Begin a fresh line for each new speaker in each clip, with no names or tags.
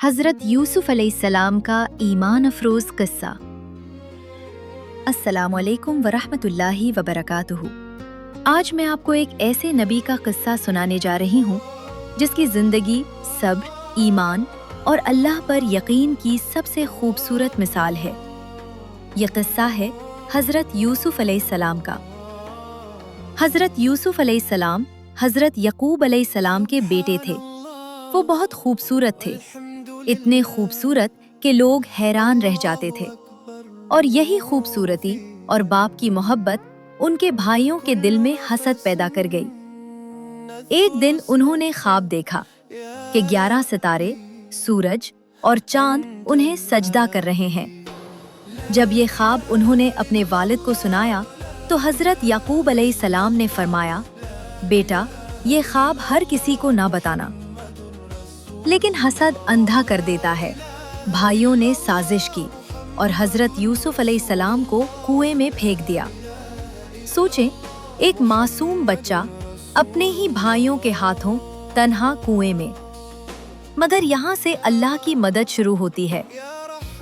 हज़रत यूसुफ अलैहिस्सलाम का ईमान अफरोज़ क़िस्सा। अस्सलामु अलैकुम वरहमतुल्लाहि वबरकातुहू। आज मैं आपको एक ऐसे नबी का क़िस्सा सुनाने जा रही हूँ जिसकी ज़िंदगी सब्र, ईमान और अल्लाह पर यकीन की सबसे खूबसूरत मिसाल है। यह क़िस्सा है हज़रत यूसुफ अलैहिस्सलाम का। हज़रत यूसुफ अलैहिस्सलाम हज़रत यकूब अलैहिस्सलाम के बेटे थे। वो बहुत खूबसूरत थे, इतने खूबसूरत कि लोग हैरान रह जाते थे। और यही खूबसूरती और बाप की मोहब्बत उनके भाइयों के दिल में हसद पैदा कर गई। एक दिन उन्होंने ख्वाब देखा कि 11 सितारे, सूरज और चांद उन्हें सजदा कर रहे हैं। जब ये ख्वाब उन्होंने अपने वालिद को सुनाया तो हज़रत याकूब अलैहिस्सलाम ने फरमाया, बेटा, ये ख्वाब हर किसी को ना बताना। लेकिन हसद अंधा कर देता है। भाइयों ने साजिश की और हज़रत यूसुफ अलैहिस्सलाम को कुएं में फेंक दिया। सोचें, एक मासूम बच्चा अपने ही भाइयों के हाथों तन्हा कुएं में। मगर यहाँ से अल्लाह की मदद शुरू होती है।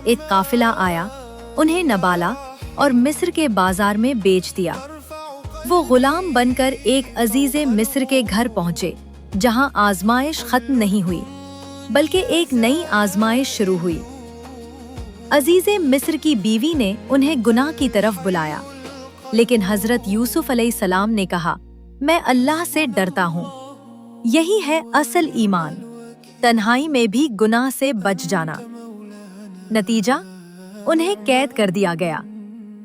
एक काफिला आया, उन्हें नबाला और मिस्र के बाजार में बेच दिया। वो गुलाम बनकर एक अजीज़े मिस्र के घर पहुँचे, जहाँ आजमाइश खत्म नहीं हुई बल्कि एक नई आजमाइश शुरू हुई। अजीज़े मिस्र की बीवी ने उन्हें गुनाह की तरफ बुलाया, लेकिन हज़रत यूसुफ अलैहिस्सलाम ने कहा, मैं अल्लाह से डरता हूँ। यही है असल ईमान, तन्हाई में भी गुनाह से बच जाना। नतीजा, उन्हें कैद कर दिया गया,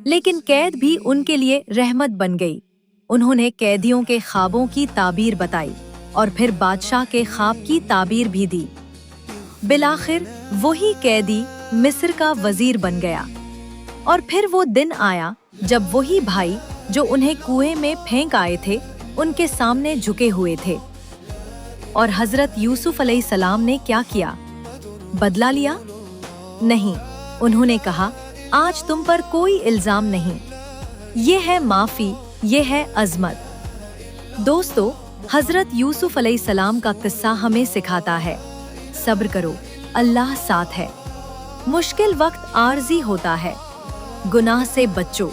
लेकिन कैद भी उनके लिए रहमत बन गई। उन्होंने कैदियों के ख्वाबों की ताबीर बताई और फिर बादशाह के ख्वाब की ताबीर भी दी। बिलाखिर वही कैदी मिस्र का वजीर बन गया। और फिर वो दिन आया जब वही भाई जो उन्हें कुएं में फेंक आए थे, उनके सामने झुके हुए थे। और हज़रत यूसुफ अलैहिस्सलाम ने क्या किया? बदला लिया? नहीं, उन्होंने कहा, आज तुम पर कोई इल्जाम नहीं। ये है माफी, ये है अजमत। दोस्तों, हज़रत यूसुफ अलैहिस्सलाम का किस्सा हमें सिखाता है, सब्र करो, अल्लाह साथ है। मुश्किल वक्त आर्जी होता है, गुनाह से बचो,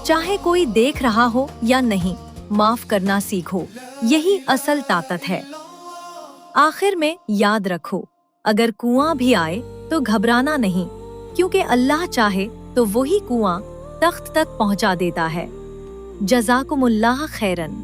चाहे कोई देख रहा हो या नहीं, माफ करना सीखो, यही असल ताकत है। आखिर में याद रखो, अगर कुआं भी आए तो घबराना नहीं, क्योंकि अल्लाह चाहे तो वही कुआं तख्त तक पहुंचा देता है। जज़ाकुमुल्लाह खैरन।